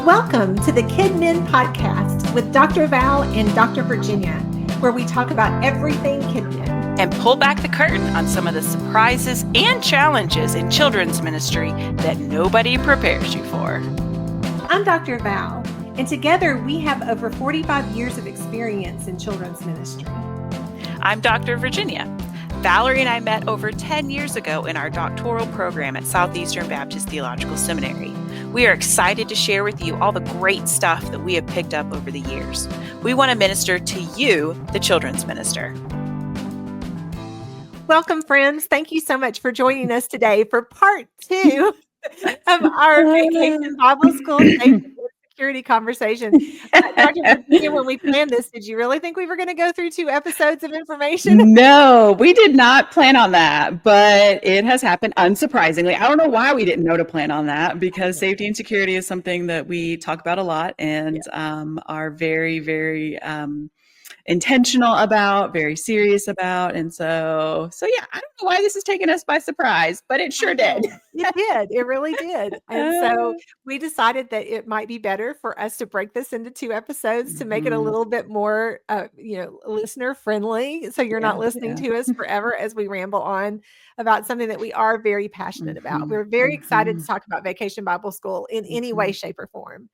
Welcome to the KidMin podcast with Dr. Val and Dr. Virginia, where we talk about everything KidMin and pull back the curtain on some of the surprises and challenges in children's ministry that nobody prepares you for. I'm Dr. Val, and together we have over 45 years of experience in children's ministry. I'm Dr. Virginia. Valerie and I met over 10 years ago in our doctoral program at Southeastern Baptist Theological Seminary. We are excited to share with you all the great stuff that we have picked up over the years. We want to minister to you, the children's minister. Welcome, friends. Thank you so much for joining us today for part 2 of our Vacation Bible School Safety and Security conversation. Dr. Virginia, when we planned this, did you really think we were going to go through 2 episodes of information? No, we did not plan on that, but it has happened unsurprisingly. I don't know why we didn't know to plan on that, because safety and security is something that we talk about a lot and are very, very intentional about, very serious about. And so yeah, I don't know why this has taken us by surprise, but it sure did. It did. It really did. And so we decided that it might be better for us to break this into 2 episodes to make it a little bit more, listener friendly. So you're not listening to us forever as we ramble on about something that we are very passionate about. We're very excited to talk about Vacation Bible School in any way, shape, or form.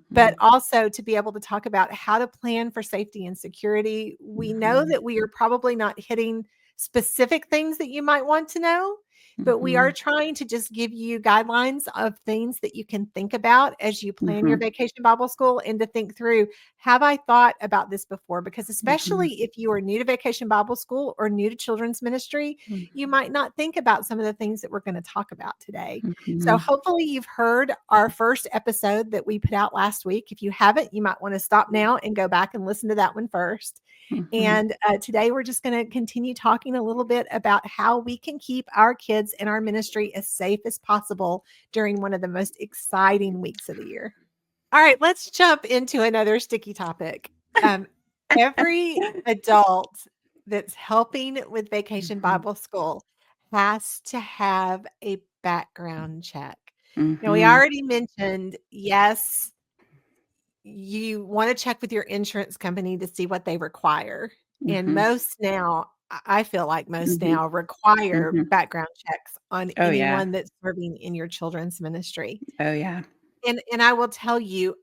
But also to be able to talk about how to plan for safety and security. We know that we are probably not hitting specific things that you might want to know, but we are trying to just give you guidelines of things that you can think about as you plan your Vacation Bible School, and to think through, have I thought about this before? Because especially if you are new to Vacation Bible School or new to children's ministry, you might not think about some of the things that we're going to talk about today. So hopefully you've heard our first episode that we put out last week. If you haven't, you might want to stop now and go back and listen to that one first. And today we're just going to continue talking a little bit about how we can keep our kids and our ministry as safe as possible during one of the most exciting weeks of the year. All right, let's jump into another sticky topic. Every adult that's helping with Vacation Bible School has to have a background check. Now, we already mentioned, yes, you want to check with your insurance company to see what they require. And most now, I feel like most now require background checks on anyone that's serving in your children's ministry. Oh, yeah. And I will tell you,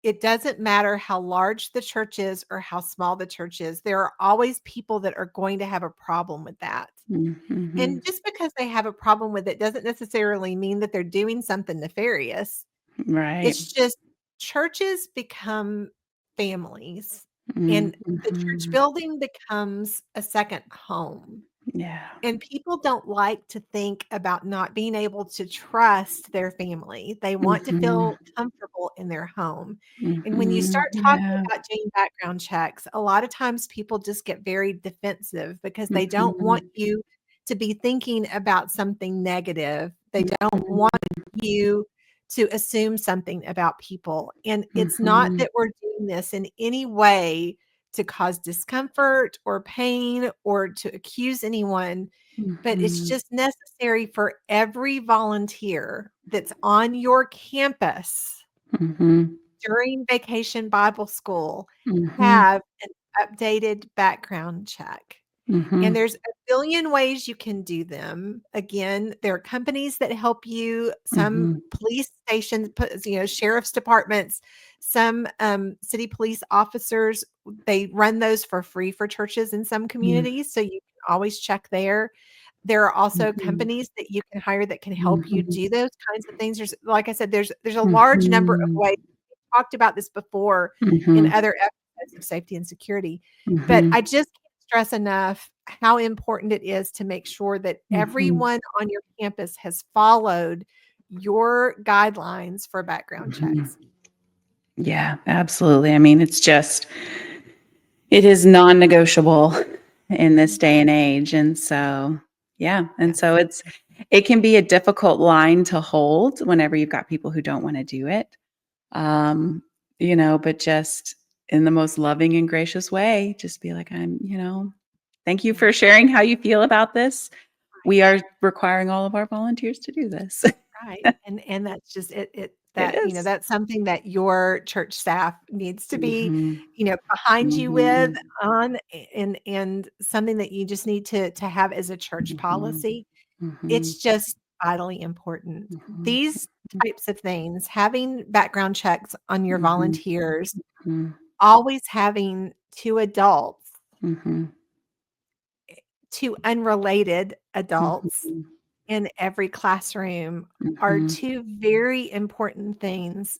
it doesn't matter how large the church is or how small the church is. There are always people that are going to have a problem with that. And just because they have a problem with it doesn't necessarily mean that they're doing something nefarious. Right. It's just churches become families, and the church building becomes a second home. Yeah. And people don't like to think about not being able to trust their family. They want to feel comfortable in their home. And when you start talking about doing background checks, a lot of times people just get very defensive because they don't want you to be thinking about something negative. They don't want you to assume something about people. And it's not that we're doing this in any way to cause discomfort or pain or to accuse anyone, but it's just necessary for every volunteer that's on your campus during Vacation Bible School have an updated background check. And there's a billion ways you can do them. Again, there are companies that help you, some police stations, sheriff's departments, some city police officers, they run those for free for churches in some communities. So you can always check there. There are also companies that you can hire that can help you do those kinds of things. Like I said, there's a large number of ways. We've talked about this before in other episodes of safety and security, but I just can't stress enough how important it is to make sure that everyone on your campus has followed your guidelines for background checks. Yeah, absolutely. I mean, it is non-negotiable in this day and age. And so, so it can be a difficult line to hold whenever you've got people who don't want to do it. But just in the most loving and gracious way, just be like, thank you for sharing how you feel about this. We are requiring all of our volunteers to do this. Right, and that's just It that, is. that's something that your church staff needs to be, Mhm. behind you with Mhm. on and something that you just need to have as a church Mhm. policy. Mhm. It's just vitally important. Mhm. These types of things, having background checks on your Mhm. volunteers, Mhm. always having 2 adults, Mhm. 2 unrelated adults Mhm. in every classroom are Mhm. 2 very important things.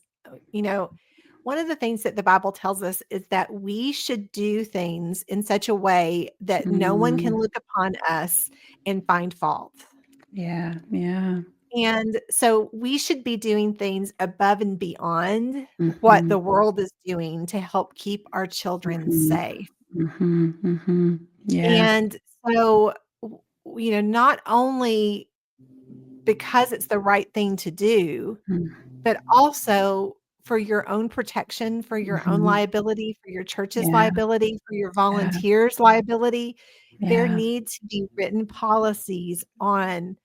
One of the things that the Bible tells us is that we should do things in such a way that no one can Mm. look upon us and find fault. Yeah, yeah. And so we should be doing things above and beyond what Mhm. the world is doing to help keep our children Mhm. safe. Mhm. Mhm. Yeah. And so, not only because it's the right thing to do, Mm. but also for your own protection, for your own Mhm. liability, for your church's Yeah, liability, for your yeah, volunteers' liability, there yeah. need to be written policies on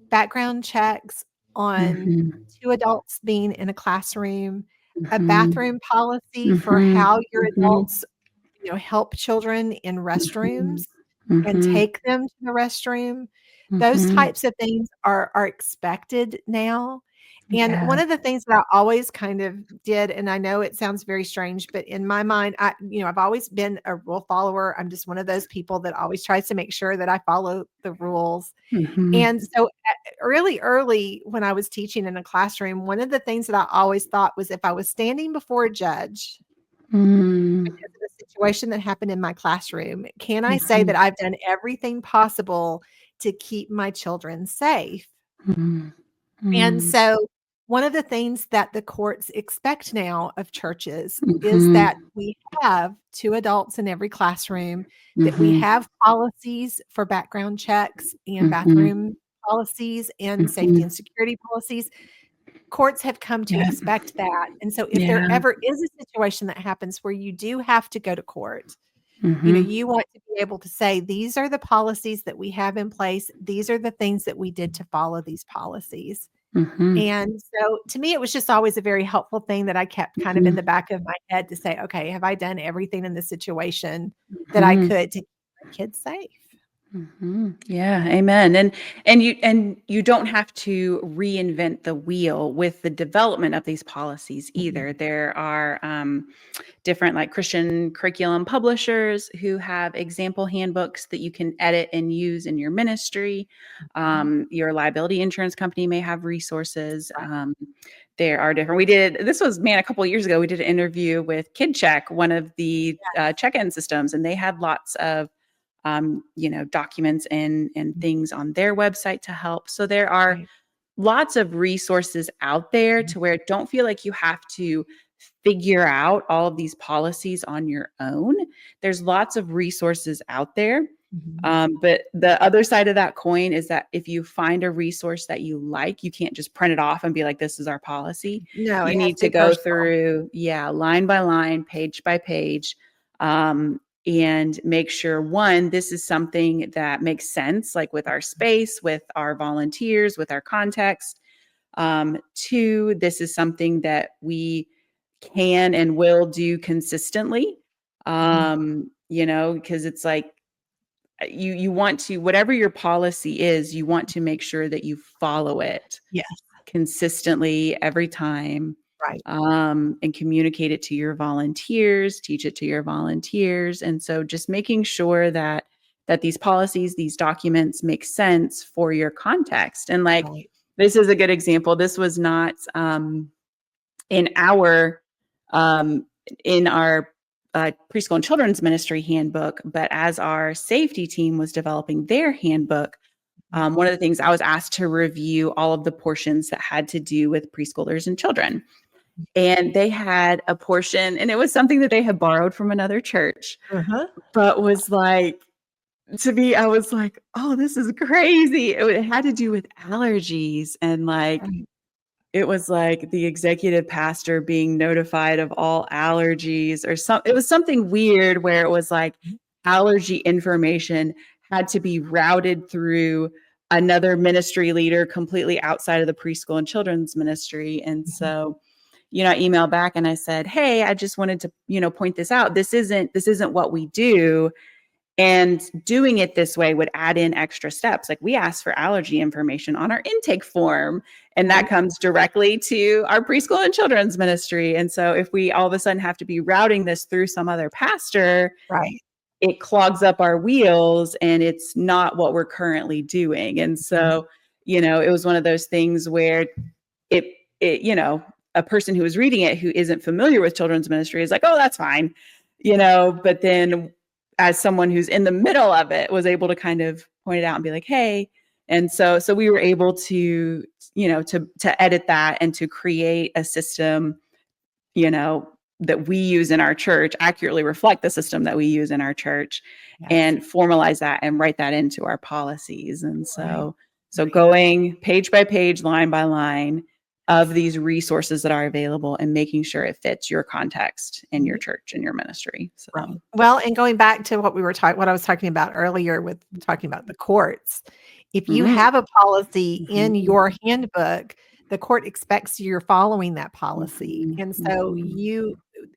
background checks, on Mhm. 2 adults being in a classroom, a Mhm. bathroom policy for Mhm. how your Mhm. adults, help children in Mhm. restrooms and Mhm. take them to the restroom. Those Mhm. types of things are expected now, and Yeah. one of the things that I always kind of did, and I know it sounds very strange, but in my mind, I've always been a rule follower. I'm just one of those people that always tries to make sure that I follow the rules, Mhm. and so, really early when I was teaching in a classroom, one of the things that I always thought was if I was standing before a judge Mm. because of a situation that happened in my classroom, can I say that Mhm. I've done everything possible to keep my children safe? Mhm. And Mm. so one of the things that the courts expect now of churches is Mhm. that we have 2 adults in every classroom, that we Mhm. have policies for background checks and Mhm. bathroom policies and safety and Mhm. security policies. Courts have come to Yeah. expect that. And so if there Yeah. ever is a situation that happens where you do have to go to court, Mhm. you want to be able to say, "These are the policies that we have in place. These are the things that we did to follow these policies." Mhm. And so to me, it was just always a very helpful thing that I kept kind of in Mhm. the back of my head to say, "Okay, have I done everything in this situation that I Mhm. could to keep my kids safe?" Yeah, amen. And you don't have to reinvent the wheel with the development of these policies Mhm. either. There are different like Christian curriculum publishers who have example handbooks that you can edit and use in your ministry. Mhm. Your liability insurance company may have resources. Right. There are different. We did this was man a couple of years ago. We did an interview with KidCheck, one of the check-in systems, and they had lots of documents and Mhm. things on their website to help. So there are Right. lots of resources out there Mhm. to where don't feel like you have to figure out all of these policies on your own. There's lots of resources out there. Mhm. But the other side of that coin is that if you find a resource that you like, you can't just print it off and be like, this is our policy. No, You it has need to to be go personal. through, yeah, line by line, page by page, and make sure one, this is something that makes sense, like with our space, with our volunteers, with our context. Two, this is something that we can and will do consistently. Mhm. Because it's like you want to, whatever your policy is, you want to make sure that you follow it Yes. consistently every time, Right. and communicate it to your volunteers, teach it to your volunteers. And so just making sure that these policies, these documents make sense for your context. And like Right. this is a good example. This was not in our um, in our preschool and children's ministry handbook, but as our safety team was developing their handbook, Mhm. one of the things I was asked to review all of the portions that had to do with preschoolers and children. And they had a portion, and it was something that they had borrowed from another church, Uh-huh. but was like, to me, I was like, oh, this is crazy. It had to do with allergies and like, Right. it was like the executive pastor being notified of all allergies or it was something weird where it was like allergy information had to be routed through another ministry leader completely outside of the preschool and children's ministry. And so, I emailed back and I said, hey, I just wanted to, point this out. This isn't what we do. And doing it this way would add in extra steps. Like we ask for allergy information on our intake form, and that comes directly to our preschool and children's ministry. And so if we all of a sudden have to be routing this through some other pastor, Right. it clogs up our wheels and it's not what we're currently doing. And so, it was one of those things where it, a person who was reading it who isn't familiar with children's ministry is like, oh, that's fine, but then as someone who's in the middle of it was able to kind of point it out and be like, hey. And so we were able to, to edit that and to create a system, that we use in our church, accurately reflect the system that we use in our church, and formalize that and write that into our policies. And so going page by page, line by line of these resources that are available and making sure it fits your context in your church and your ministry. So. Right. Well, and going back to what I was talking about earlier with talking about the courts, if you have a policy in your handbook, the court expects you're following that policy. And so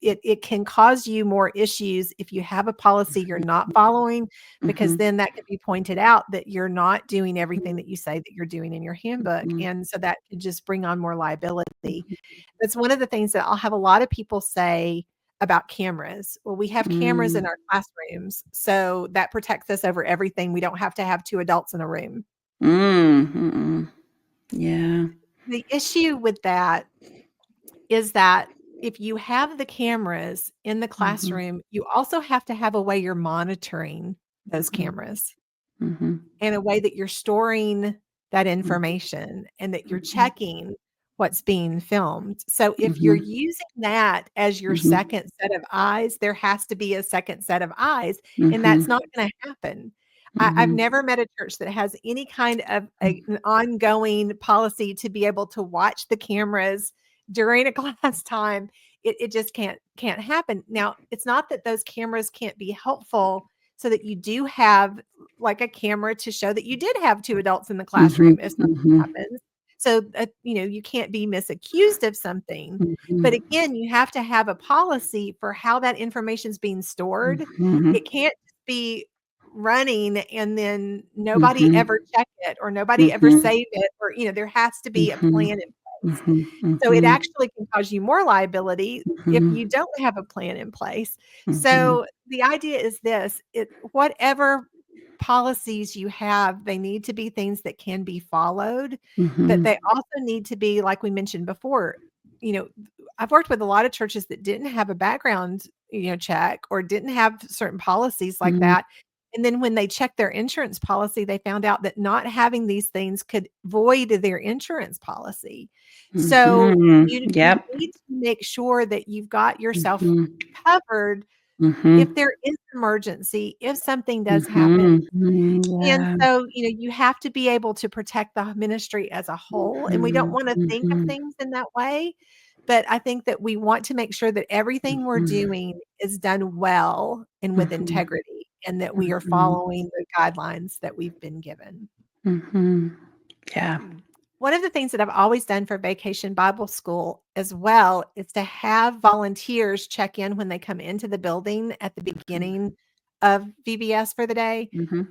it can cause you more issues if you have a policy you're not following, because then that could be pointed out that you're not doing everything that you say that you're doing in your handbook. And so that could just bring on more liability. That's one of the things that I'll have a lot of people say about cameras. Well, we have cameras in our classrooms, so that protects us over everything. We don't have to have 2 adults in a room. Yeah. The issue with that is that if you have the cameras in the classroom, you also have to have a way you're monitoring those cameras and a way that you're storing that information and that you're checking what's being filmed. So if you're using that as your second set of eyes, there has to be a second set of eyes, and that's not going to happen. I've never met a church that has any kind of an ongoing policy to be able to watch the cameras during a class time. It just can't happen. Now, it's not that those cameras can't be helpful, so that you do have like a camera to show that you did have 2 adults in the classroom if something happens. So, you can't be misaccused of something. But again, you have to have a policy for how that information is being stored. It can't be running and then nobody ever check it or nobody ever save it, or, there has to be a plan in place. So it actually can cause you more liability if you don't have a plan in place. So the idea is this: whatever policies you have, they need to be things that can be followed, but they also need to be, like we mentioned before, I've worked with a lot of churches that didn't have a background, check, or didn't have certain policies like that. And then when they checked their insurance policy, they found out that not having these things could void their insurance policy. So you need to make sure that you've got yourself covered if there is an emergency, if something does happen. And so, you have to be able to protect the ministry as a whole. And we don't want to think of things in that way. But I think that we want to make sure that everything we're doing is done well and with integrity, and that we are following the guidelines that we've been given. Yeah. One of the things that I've always done for Vacation Bible School as well is to have volunteers check in when they come into the building at the beginning of VBS for the day.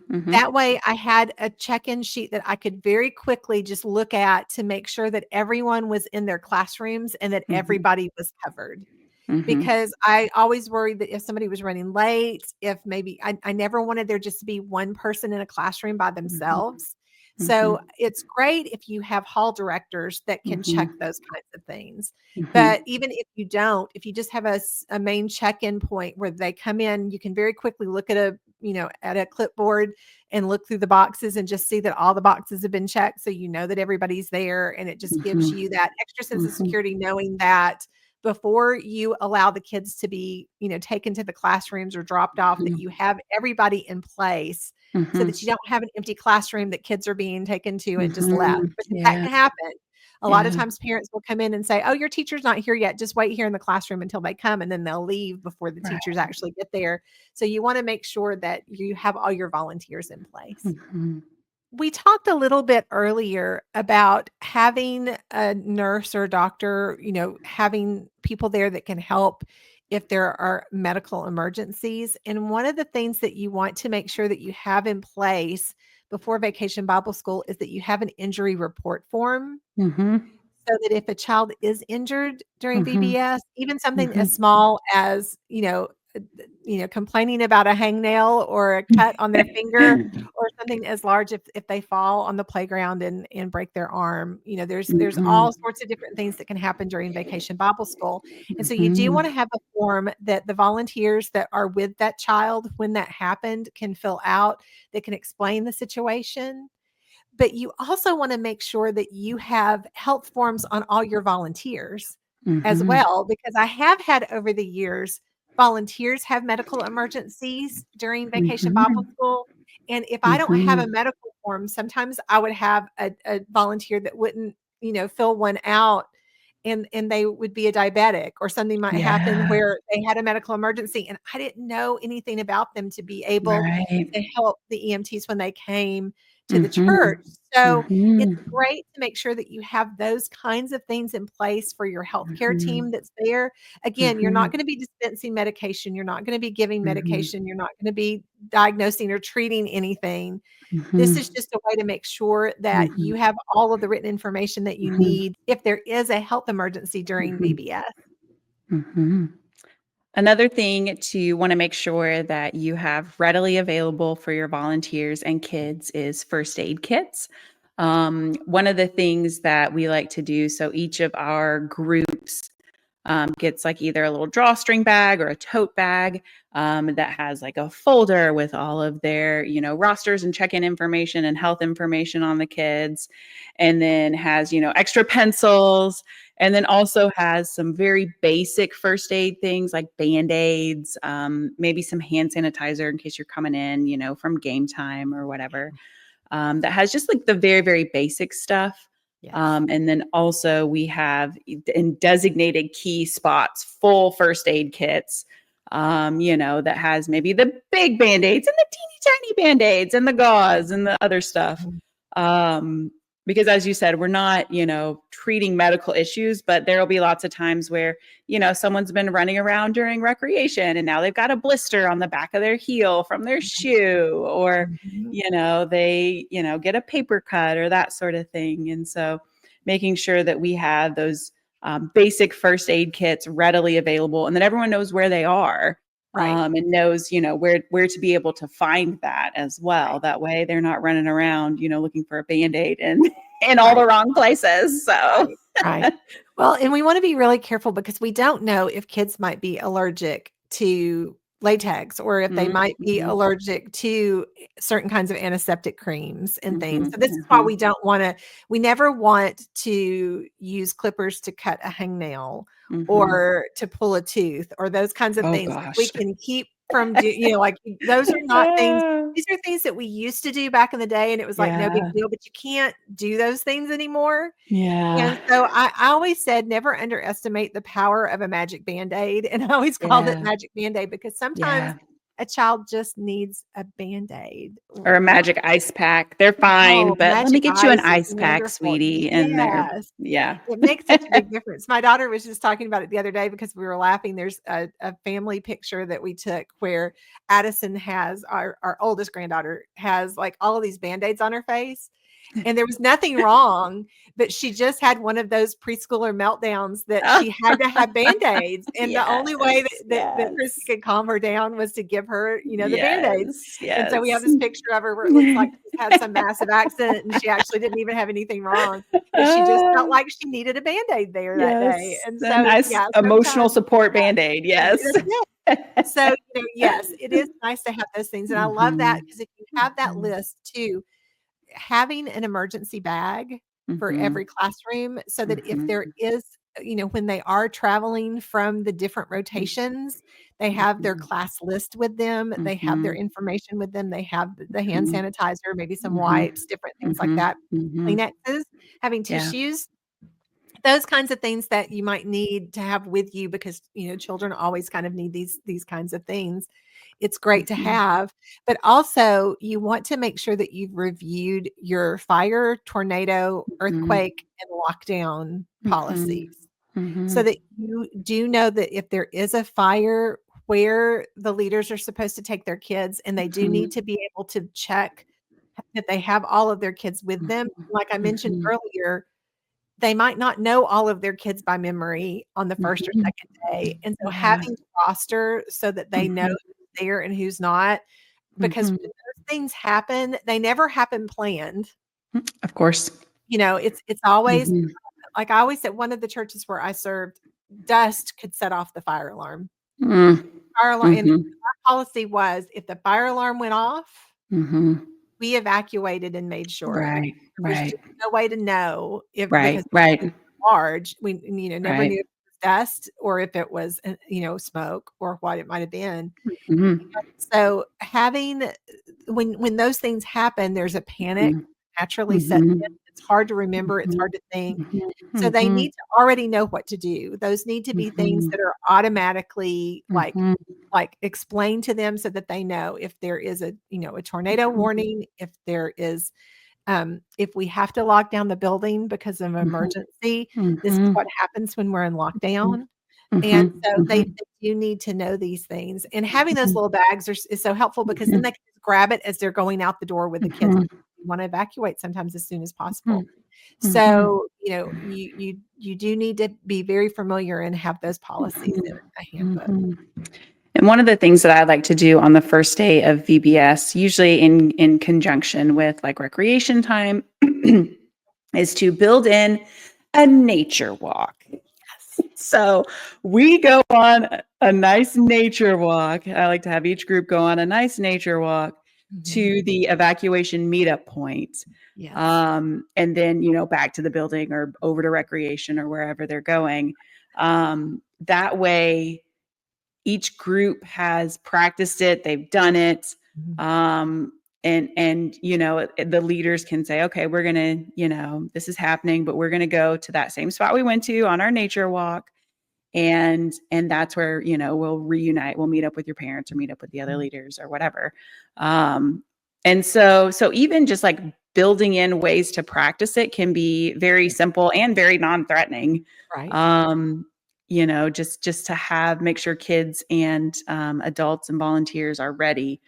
That way I had a check-in sheet that I could very quickly just look at to make sure that everyone was in their classrooms and that everybody was covered. Because I always worried that if somebody was running late, if maybe I never wanted there just to be one person in a classroom by themselves. So it's great if you have hall directors that can check those kinds of things. But even if you don't, if you just have a main check-in point where they come in, you can very quickly look at a clipboard and look through the boxes and just see that all the boxes have been checked. So you know that everybody's there, and it just gives you that extra sense of security, knowing that before you allow the kids to be, taken to the classrooms or dropped off, that you have everybody in place so that you don't have an empty classroom that kids are being taken to and just left. Because that can happen. A lot of times parents will come in and say, oh, your teacher's not here yet. Just wait here in the classroom until they come, and then they'll leave before the teachers actually get there. So you want to make sure that you have all your volunteers in place. we talked a little bit earlier about having a nurse or a doctor, having people there that can help if there are medical emergencies. And one of the things that you want to make sure that you have in place before Vacation Bible School is that you have an injury report form. Mm-hmm. So that if a child is injured during Mm-hmm. VBS, even something Mm-hmm. as small as, complaining about a hangnail or a cut on their finger, or something as large if they fall on the playground and break their arm, there's Mm-hmm. all sorts of different things that can happen during Vacation Bible School. And so you do Mm-hmm. want to have a form that the volunteers that are with that child when that happened can fill out, that can explain the situation. But you also want to make sure that you have health forms on all your volunteers as Mm-hmm. well, because I have had over the years volunteers have medical emergencies during Vacation Bible School. And if I don't have Mm-hmm. a medical form, sometimes I would have a volunteer that wouldn't, fill one out, and they would be a diabetic, or something might happen Yeah. where they had a medical emergency and I didn't know anything about them to be able Right. to help the EMTs when they came to the Mm-hmm. church. So it's Mm-hmm. great to make sure that you have those kinds of things in place for your healthcare Mm-hmm. team that's there. Again, you're Mm-hmm. not going to be dispensing medication. You're not going to be giving Mm-hmm. medication. You're not going to be diagnosing or treating anything. This Mm-hmm. is just a way to make sure that Mm-hmm. you have all of the written information that you Mm-hmm. need if there is a health emergency during Mm-hmm. VBS. Mm-hmm. Another thing to want to make sure that you have readily available for your volunteers and kids is first aid kits. One of the things that we like to do, so each of our groups gets like either a little drawstring bag or a tote bag that has like a folder with all of their, rosters and check-in information and health information on the kids, and then has, extra pencils, and then also has some very basic first aid things like Band-Aids, maybe some hand sanitizer in case you're coming in, from game time or whatever. That has just like the very, very basic stuff. Yes. And then also we have in designated key spots, full first aid kits, that has maybe the big Band-Aids and the teeny tiny Band-Aids and the gauze and the other stuff. Um, because as you said, we're not, treating medical issues, but there'll be lots of times where, someone's been running around during recreation and now they've got a blister on the back of their heel from their shoe, or, Mhm. they, get a paper cut or that sort of thing. And so making sure that we have those basic first aid kits readily available, and that everyone knows where they are, Right. and knows, where to be able to find that as well. Right. That way they're not running around, looking for a Band-Aid and in all the Right. wrong places. So, Right. Right. Well, and we want to be really careful because we don't know if kids might be allergic to latex, or if they might be mm-hmm, allergic to certain kinds of antiseptic creams and things. mm-hmm, So this is why we never want to use clippers to cut a hangnail, mm-hmm. or to pull a tooth, or those kinds of Oh things. If we gosh. can keep from like those are not things. These are things that we used to do back in the day, and it was like no big Yeah. deal, but you can't do those things anymore. Yeah. And so I always said never underestimate the power of a magic Band-Aid, and I always called it Yeah. magic Band-Aid because sometimes Yeah. a child just needs a Band-Aid. Or a magic ice pack. They're fine, Oh, but let me magic get you an ice is ice pack, wonderful. sweetie. And they're, Yes. yeah. It makes such a big difference. My daughter was just talking about it the other day because we were laughing. There's a family picture that we took where Addison has, our oldest granddaughter, has like all of these Band-Aids on her face. And there was nothing wrong, but she just had one of those preschooler meltdowns that she had to have Band-Aids. And the only way Yes. that Chrissy Yes. could calm her down was to give her, the Band-Aids. Yes. And so we have Yes. this picture of her where it looks like she's had some massive accident and she actually didn't even have anything wrong, but she just felt like she needed a Band-Aid there that day. Yes. And A so, nice yeah, emotional sometimes support Band-Aid. Yes. that's it. So, yes, it is nice to have those things. And I love that Mhm. because if you have that Mhm. list too, having an emergency bag for Mhm. every classroom, so that if there Mhm. is, when they are traveling from the different rotations, they have their Mhm. class list with them, they have their Mhm. information with them, they have the hand Mhm. sanitizer, maybe some Mhm. wipes, different things like Mhm. that, Mhm. Kleenexes, having Yeah. tissues, those kinds of things that you might need to have with you because, children always kind of need these kinds of things. it's great to have, but also you want to make sure that you've reviewed your fire, tornado, earthquake, and lockdown policies so that you do know that if there is a fire, where the leaders are supposed to take their kids, and they do need to be able to check that they have all of their kids with them. Like I mentioned earlier, they might not know all of their kids by memory on the first or second day. And so having a roster so that they know who's there and who's not, because when those things happen, they never happen planned. Of course. It's always like I always said, one of the churches where I served, dust could set off the fire alarm. Fire alarm, and our policy was if the fire alarm went off, we evacuated and made sure. Right. There was just no way to know if Right. because it was large. We never knew if it was dust or if it was smoke or what it might have been. So having when those things happen, there's a panic naturally set in. It's hard to remember. It's hard to think. So they need to already know what to do. Those need to be things that are automatically like explained to them so that they know if there is a tornado warning, if there is if we have to lock down the building because of an emergency, this is what happens when we're in lockdown. And so they do need to know these things. And having those little bags is so helpful because then they can just grab it as they're going out the door with the kids. You want to evacuate sometimes as soon as possible. So, you do need to be very familiar and have those policies in a handbook. And one of the things that I like to do on the first day of VBS, usually in conjunction with like recreation time, is to build in a nature walk. So we go on a nice nature walk. I like to have each group go on a nice nature walk to the evacuation meetup point. Yes. And then, back to the building or over to recreation or wherever they're going. That way, each group has practiced it. They've done it. And the leaders can say, okay, we're going to, this is happening, but we're going to go to that same spot we went to on our nature walk. And that's where, we'll reunite. We'll meet up with your parents or meet up with the other leaders or whatever. And so even just like building in ways to practice it can be very simple and very non-threatening. Right. Just to make sure kids and adults and volunteers are ready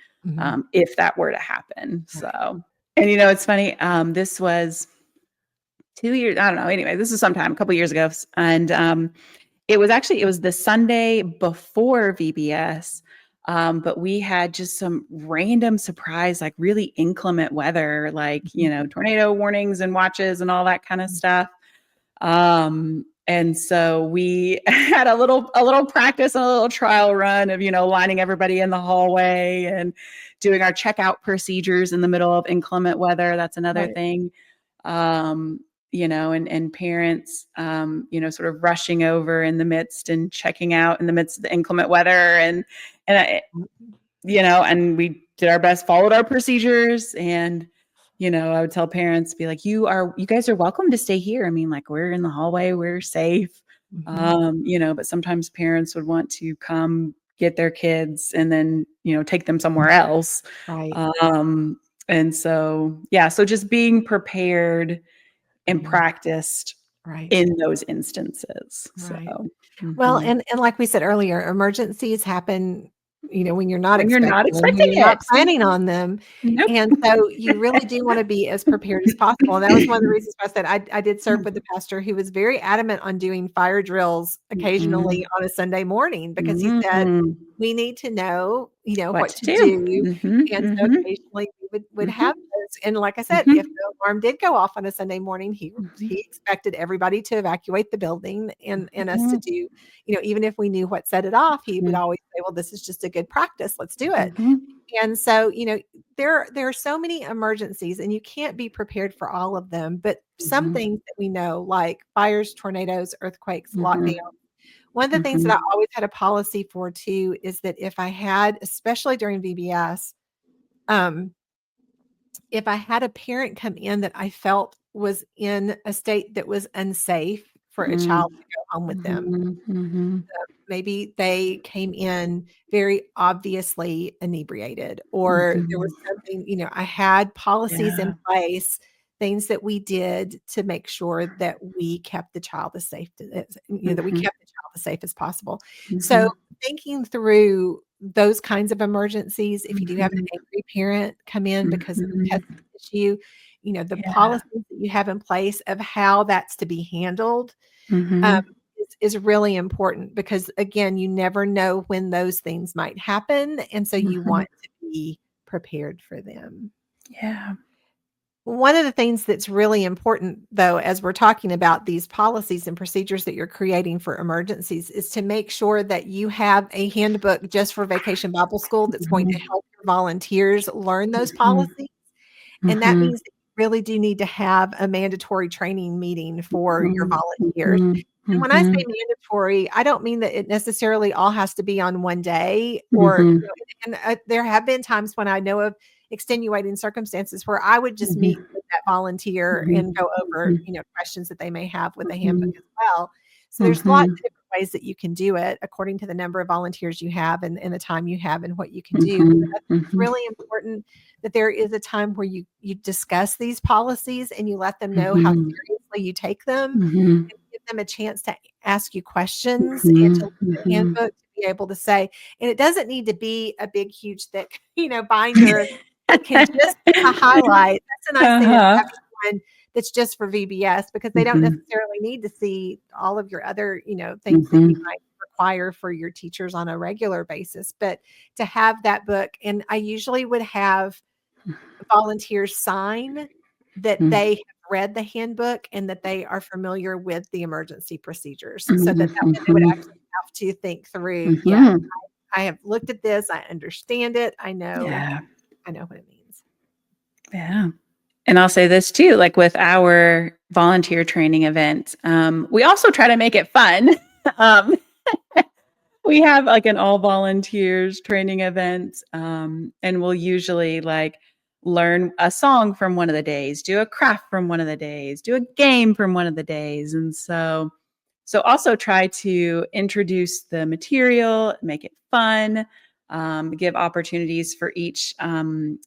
if that were to happen. So, and it's funny. This was 2 years. I don't know. Anyway, this was sometime a couple years ago, and it was the Sunday before VBS. But we had just some random surprise, like really inclement weather, like tornado warnings and watches and all that kind of stuff. And so we had a little practice and a little trial run of, lining everybody in the hallway and doing our checkout procedures in the middle of inclement weather. That's another thing. And parents, sort of rushing over in the midst and checking out in the midst of the inclement weather. And we did our best, followed our procedures. And I would tell parents, be like, you guys are welcome to stay here. I mean, like, we're in the hallway, we're safe. But sometimes parents would want to come get their kids and then, take them somewhere else. Right. And so, so just being prepared and practiced in those instances. Right. So, well, and like we said earlier, emergencies happen when you're not expecting you're not planning on them. Nope. And so you really do want to be as prepared as possible. And that was one of the reasons I said I did serve with the pastor who was very adamant on doing fire drills occasionally on a Sunday morning because he said, we need to know, what to do. And so occasionally we would have those. And like I said, if the alarm did go off on a Sunday morning, he expected everybody to evacuate the building and us to do, even if we knew what set it off, he would always say, well, this is just a good practice. Let's do it. And so, there are so many emergencies and you can't be prepared for all of them, but some things that we know, like fires, tornadoes, earthquakes, lockdown. One of the things that I always had a policy for too, is that if I had, especially during VBS, if I had a parent come in that I felt was in a state that was unsafe for a child to go home with them, maybe they came in very obviously inebriated, or there was something, I had policies in place, things that we did to make sure that we kept the child as safe, that we kept the child as safe as possible. So thinking through those kinds of emergencies, if you do have an angry parent come in because of a pet issue, the policies that you have in place of how that's to be handled is really important, because again, you never know when those things might happen. And so you want to be prepared for them. Yeah. One of the things that's really important, though, as we're talking about these policies and procedures that you're creating for emergencies, is to make sure that you have a handbook just for Vacation Bible School that's going to help your volunteers learn those policies. And that means that you really do need to have a mandatory training meeting for your volunteers. And when I say mandatory, I don't mean that it necessarily all has to be on one day, or, there have been times when I know of extenuating circumstances where I would just meet with that volunteer and go over, questions that they may have with the handbook as well. So there's lots of different ways that you can do it according to the number of volunteers you have and the time you have and what you can do. But I think it's really important that there is a time where you discuss these policies and you let them know how seriously you take them, and give them a chance to ask you questions and to look at the handbook to be able to say, and it doesn't need to be a big, huge, thick, binder. It can just be a highlight. That's a nice thing of having one that's just for VBS, because they don't necessarily need to see all of your other, things that you might require for your teachers on a regular basis. But to have that book, and I usually would have volunteers sign that they have read the handbook and that they are familiar with the emergency procedures, so that way they would actually have to think through, I have looked at this, I understand it, I know what it means. Yeah. And I'll say this too, like with our volunteer training event, we also try to make it fun. We have like an all volunteers training event, and we'll usually like learn a song from one of the days, do a craft from one of the days, do a game from one of the days. And so also try to introduce the material, make it fun, give opportunities for each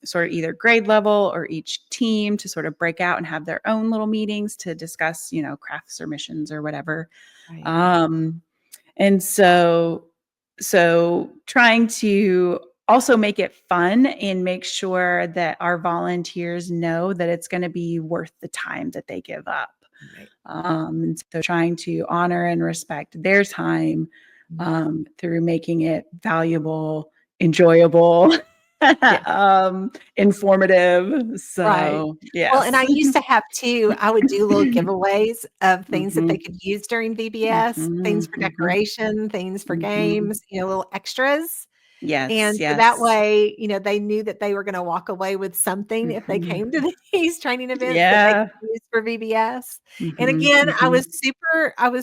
sort of either grade level or each team to sort of break out and have their own little meetings to discuss, crafts or missions or whatever. Right. And so trying to also make it fun and make sure that our volunteers know that it's going to be worth the time that they give up. Right. And so trying to honor and respect their time through making it valuable, enjoyable, informative. So, Right. yes. Well, and I used to have too, I would do little giveaways of things that they could use during VBS, things for decoration, things for games, little extras. And so that way, they knew that they were going to walk away with something if they came to these training events that they could use for VBS. And again, I was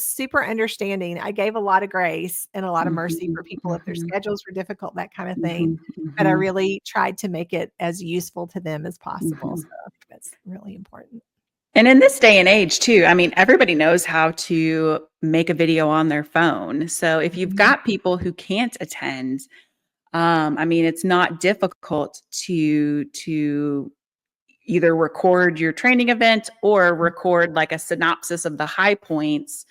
super understanding. I gave a lot of grace and a lot of mercy for people if their schedules were difficult, that kind of thing. But I really tried to make it as useful to them as possible. So I think that's really important. And in this day and age too, I mean, everybody knows how to make a video on their phone. So if you've got people who can't attend, I mean, it's not difficult to either record your training event or record like a synopsis of the high points,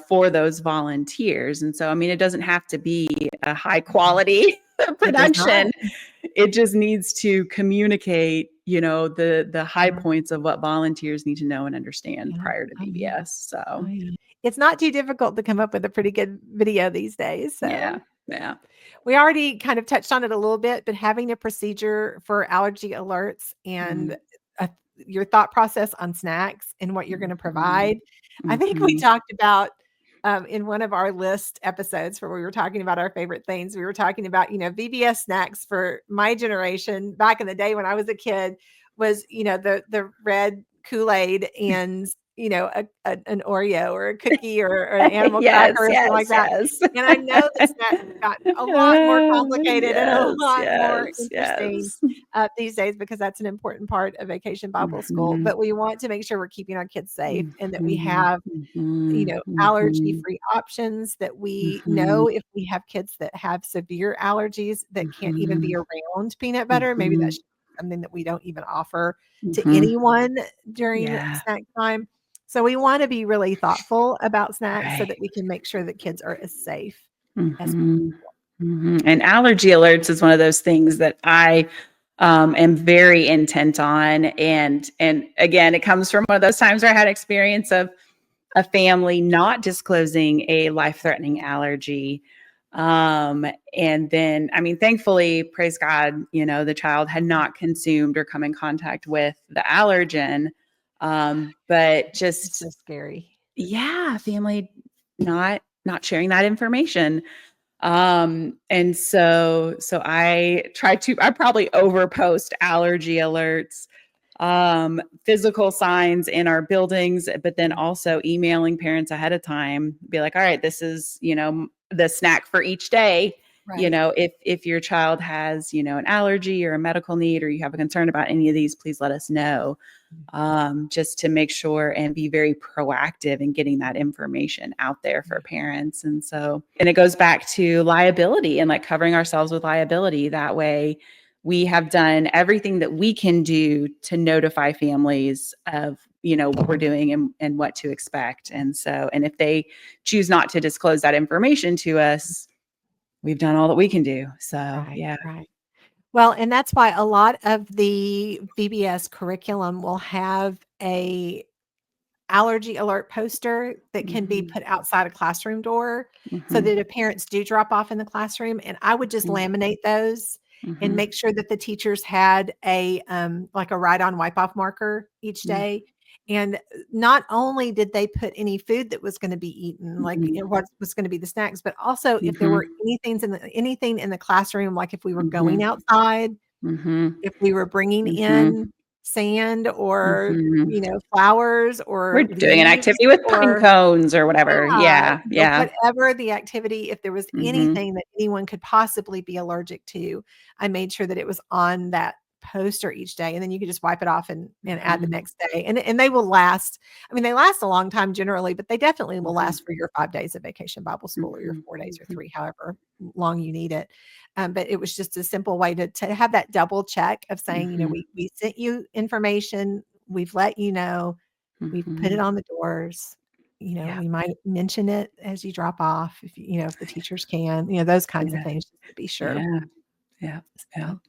for those volunteers. And so, I mean, it doesn't have to be a high quality production. It just needs to communicate, the high points of what volunteers need to know and understand prior to VBS. So it's not too difficult to come up with a pretty good video these days. So yeah. We already kind of touched on it a little bit, but having a procedure for allergy alerts and your thought process on snacks and what you're going to provide. I think we talked about in one of our list episodes where we were talking about our favorite things. We were talking about, VBS snacks for my generation back in the day when I was a kid was, the red Kool-Aid and an Oreo or a cookie or an animal Yes, cracker or something like that. yes. And I know that snacks have gotten a lot more complicated and a Yes, lot more yes, interesting yes. these days, because that's an important part of Vacation Bible School. Mhm, But we want to make sure we're keeping our kids safe and that we mhm, have mhm, mhm, allergy-free options, that we mhm, know if we have kids that have severe allergies that can't even be mhm, around peanut butter, maybe that mhm, should be something that we don't even offer to mhm. anyone during Yeah, snack time. So we wanna be really thoughtful about snacks so right. that we can make sure that kids are as safe as Mhm, mhm. And allergy alerts is one of those things that I am very intent on. And again, it comes from one of those times where I had experience of a family not disclosing a life-threatening allergy. And then, I mean, thankfully, praise God, the child had not consumed or come in contact with the allergen. But It's just, so scary. yeah, family not sharing that information. And so I probably overpost allergy alerts, physical signs in our buildings, but then also emailing parents ahead of time, be like, all right, this is, the snack for each day. Right. If your child has, an allergy or a medical need, or you have a concern about any of these, please let us know, just to make sure and be very proactive in getting that information out there for parents. And it goes back to liability and like covering ourselves with liability. That way we have done everything that we can do to notify families of, what we're doing and what to expect. And if they choose not to disclose that information to us, we've done all that we can do. So, Right, yeah. right. Well, and that's why a lot of the VBS curriculum will have a allergy alert poster that can be Mhm, put outside a classroom door, so mhm, that if parents do drop off in the classroom, and I would just mhm, laminate those and mhm, make sure that the teachers had like a write-on wipe-off marker each yeah, day. And not only did they put any food that was going to be eaten, like mhm, what was going to be the snacks, but also if there mhm, were anything in the classroom, like if we were going mhm, outside, mhm, if we were bringing mhm, in sand or, mhm. flowers or We're doing an leaves activity with pine or cones or whatever. yeah, Yeah, yeah. whatever the activity, if there was Mhm, anything that anyone could possibly be allergic to, I made sure that it was on that poster each day, and then you could just wipe it off and add the mhm, next day, and they will last. I mean, they last a long time generally, but they definitely will mhm, last for your 5 days of Vacation Bible School or your mhm, 4 days or mhm, 3, however long you need it. But it was just a simple way to have that double check of saying, mhm, "We sent you information, we've let you know, we've put it mhm. on the doors." Yeah, We might mention it as you drop off if the teachers can, those kinds of yeah, things just to be sure. yeah, yeah, yeah. So,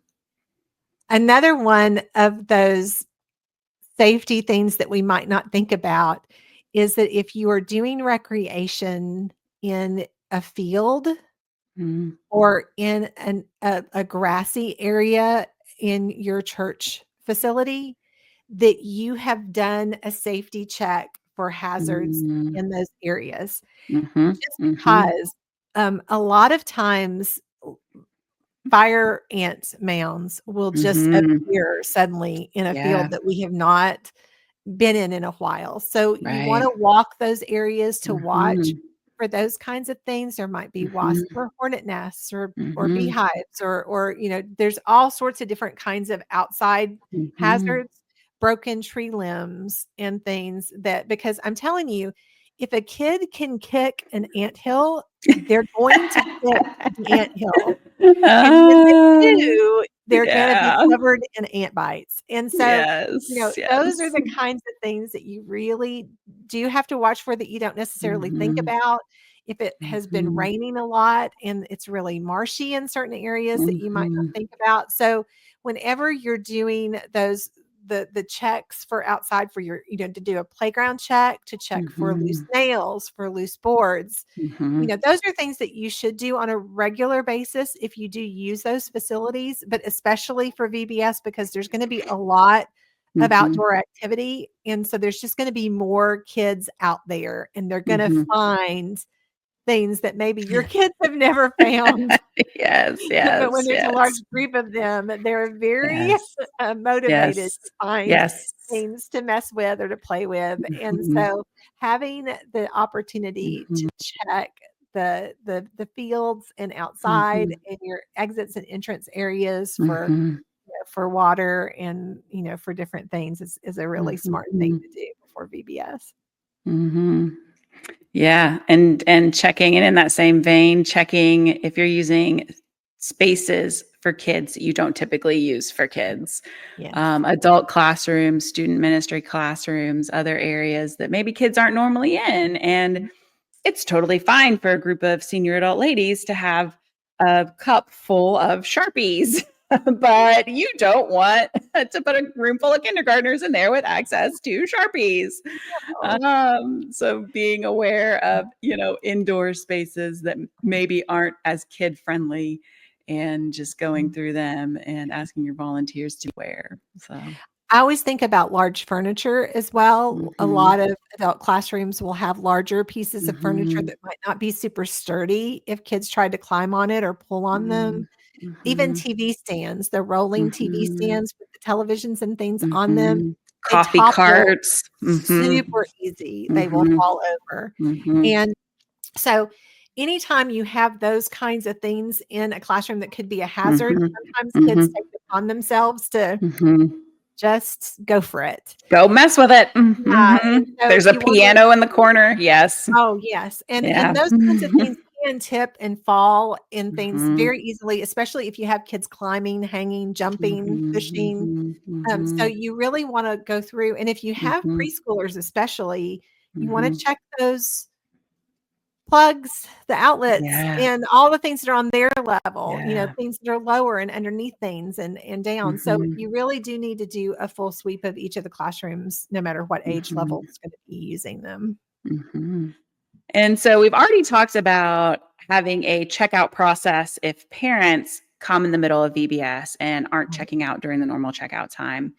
another one of those safety things that we might not think about is that if you are doing recreation in a field Mhm, or in a grassy area in your church facility, that you have done a safety check for hazards mhm, in those areas. mhm, Just mhm, because, a lot of times fire ant mounds will just mhm. appear suddenly in a Yeah, field that we have not been in a while. So you right. wanna walk those areas to watch Mhm, for those kinds of things. There might be wasp mhm, or hornet nests or mhm, beehives or there's all sorts of different kinds of outside mhm. hazards, broken tree limbs and things that because I'm telling you, if a kid can kick an anthill, they're going to kick the anthill. And when they Ah, do, they're gonna be yeah. covered in ant bites. And so, Yes, those are yes. the kinds of things that you really do have to watch for that you don't necessarily think Mhm, about. If it has been mhm, raining a lot and it's really marshy in certain areas that you might not mhm, think about. So, whenever you're doing the checks for outside for your to do a playground check, to check for loose mhm, nails, for loose boards, mhm, those are things that you should do on a regular basis if you do use those facilities, but especially for VBS because there's going to be a lot of mhm, outdoor activity. And so there's just going to be more kids out there and they're going to mhm, find things that maybe your kids have never found. Yes, But when yes, there's a large yes, group of them, they're very yes, motivated yes, to find yes. things to mess with or to play with. And Mhm, so having the opportunity to mhm, check the fields and outside mhm, and your exits and entrance areas mhm, for water and for different things is a really smart thing mhm, to do before VBS. mhm. Yeah, and checking, and in that same vein, checking if you're using spaces for kids that you don't typically use for kids. Yes. Adult classrooms, student ministry classrooms, other areas that maybe kids aren't normally in. And it's totally fine for a group of senior adult ladies to have a cup full of Sharpies, but you don't want to put a room full of kindergartners in there with access to Sharpies. Oh, So being aware of, indoor spaces that maybe aren't as kid friendly and just going through them and asking your volunteers to wear. So, I always think about large furniture as well. A mhm, lot of adult classrooms will have larger pieces of furniture mhm, that might not be super sturdy if kids tried to climb on it or pull on them. mhm, Even mhm, TV stands, the rolling TV mhm, stands with the televisions and things on them, mhm. they Coffee topple carts. Mhm, super easy. They will mhm, fall over. mhm, And so anytime you have those kinds of things in a classroom that could be a hazard, mhm, sometimes kids mhm, take it upon themselves to mhm. just go for it. Go mess with it. Yeah, and Mhm. so There's a you wanna piano in the corner. Yes. oh, yes, and Yeah. those kinds of things can tip and fall in things Mhm. very easily, especially if you have kids climbing, hanging, jumping, Mhm, pushing. mhm, So mhm, you really wanna go through and if you have mhm, preschoolers especially, you wanna mhm. check those plugs, the outlets, Yeah, and all the things that are on their level, yeah. things that are lower and underneath things and down. So Mhm, you really do need to do a full sweep of each of the classrooms, no matter what age level mhm, is gonna be using them. mhm. And so we've already talked about having a checkout process if parents come in the middle of VBS and aren't Right, checking out during the normal checkout time,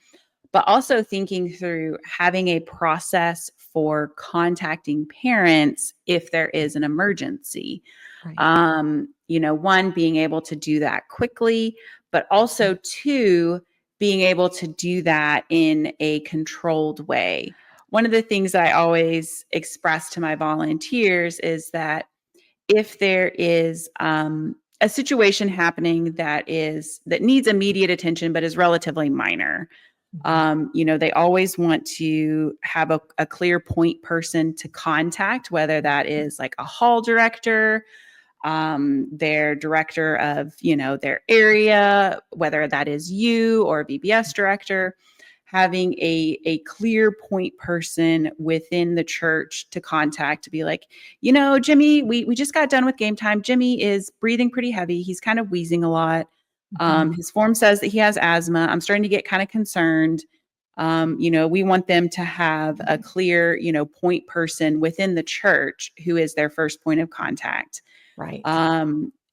but also thinking through having a process for contacting parents if there is an emergency. right. One, being able to do that quickly, but also two, being able to do that in a controlled way. One of the things that I always express to my volunteers is that if there is a situation happening that needs immediate attention but is relatively minor, Mhm. they always want to have a clear point person to contact, whether that is like a hall director, their director of, their area, whether that is you or a VBS director, having a clear point person within the church to contact to be like, Jimmy, we just got done with game time. Jimmy is breathing pretty heavy. He's kind of wheezing a lot. Mhm. His form says that he has asthma. I'm starting to get kind of concerned. We want them to have a clear, point person within the church who is their first point of contact. Right.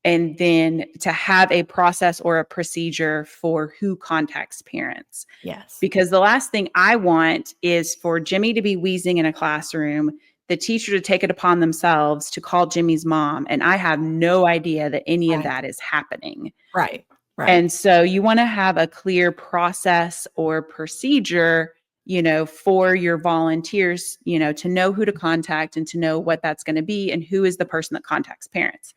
And then to have a process or a procedure for who contacts parents. Yes. Because the last thing I want is for Jimmy to be wheezing in a classroom, the teacher to take it upon themselves to call Jimmy's mom, and I have no idea that any of Right. that is happening. Right. Right. And so you want to have a clear process or procedure, for your volunteers, to know who to contact and to know what that's going to be and who is the person that contacts parents.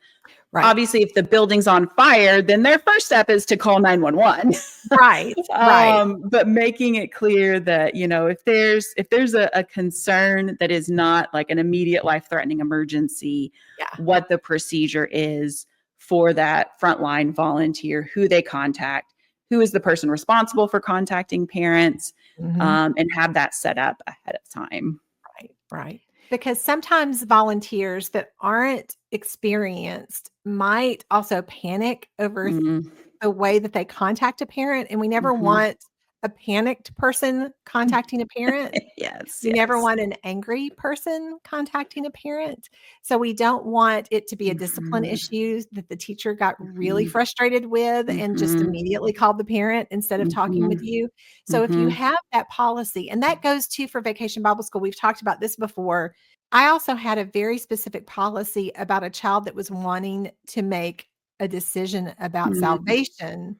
Right. Obviously, if the building's on fire, then their first step is to call 911. Right. Right. But making it clear that, if there's a concern that is not like an immediate life-threatening emergency, Yeah. what the procedure is for that frontline volunteer, who they contact, who is the person responsible for contacting parents, Mhm. and have that set up ahead of time. Right. Right. Because sometimes volunteers that aren't experienced might also panic over Mhm. the way that they contact a parent, and we never Mhm. want a panicked person contacting a parent. Yes, We never yes. want an angry person contacting a parent. So we don't want it to be a discipline Mhm. issue that the teacher got really Mhm. frustrated with and just Mhm. immediately called the parent instead of talking with Mhm. you. So if you Mhm. have that policy, and that goes too for Vacation Bible School, we've talked about this before. I also had a very specific policy about a child that was wanting to make a decision about Mm, salvation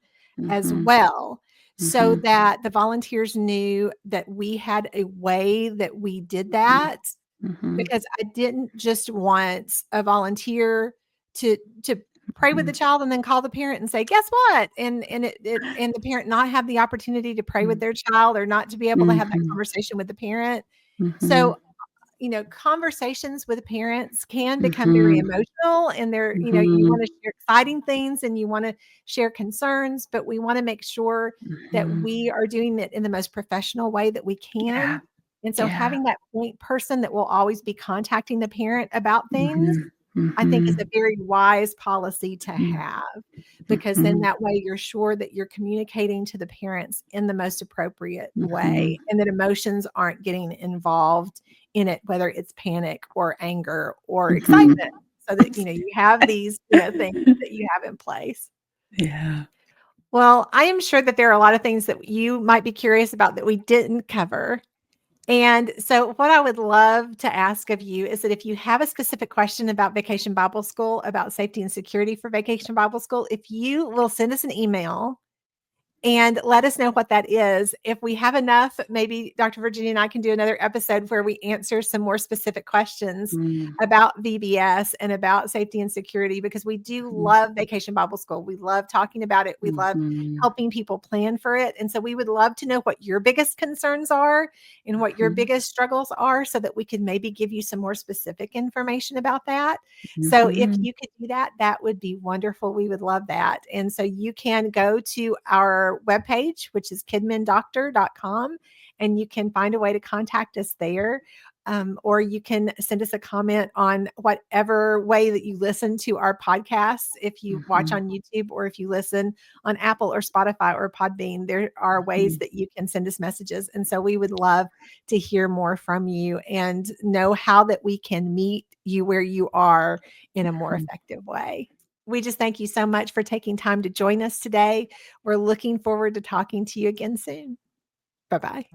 as mhm, well, so mhm, that the volunteers knew that we had a way that we did mhm, that, mhm, because I didn't just want a volunteer to to pray with the mhm, child and then call the parent and say, "Guess what?" And the parent not have the opportunity to pray with mm, their child, or not to be able to have that mhm, conversation with the parent. So, mhm, conversations with parents can become very mhm, emotional, and you mhm, wanna share exciting things and you wanna share concerns, but we wanna make sure that mhm. we are doing it in the most professional way that we Yeah, can. And so yeah. having that point person that will always be contacting the parent about things, Mhm, I think, is mhm, a very wise policy to mhm, have, because then mhm, that way you're sure that you're communicating to the parents in the most appropriate mhm, way, and that emotions aren't getting involved in it, whether it's panic or anger or mhm. excitement, so that, you have these, things that you have in place. Yeah. Well, I am sure that there are a lot of things that you might be curious about that we didn't cover. And so, what I would love to ask of you is that if you have a specific question about Vacation Bible School, about safety and security for Vacation Bible School, if you will send us an email and let us know what that is. If we have enough, maybe Dr. Virginia and I can do another episode where we answer some more specific questions Mm, about VBS and about safety and security, because we do mhm, love Vacation Bible School. We love talking about it. We love mhm, helping people plan for it. And so we would love to know what your biggest concerns are and what your mhm, biggest struggles are, so that we could maybe give you some more specific information about that. So if mhm, you could do that, that would be wonderful. We would love that. And so you can go to our webpage, which is kidmindoctor.com, and you can find a way to contact us there. Or you can send us a comment on whatever way that you listen to our podcasts. If you watch mhm, on YouTube, or if you listen on Apple or Spotify or Podbean, there are ways mhm, that you can send us messages. And so we would love to hear more from you and know how that we can meet you where you are in a more mhm. effective way. We just thank you so much for taking time to join us today. We're looking forward to talking to you again soon. Bye bye.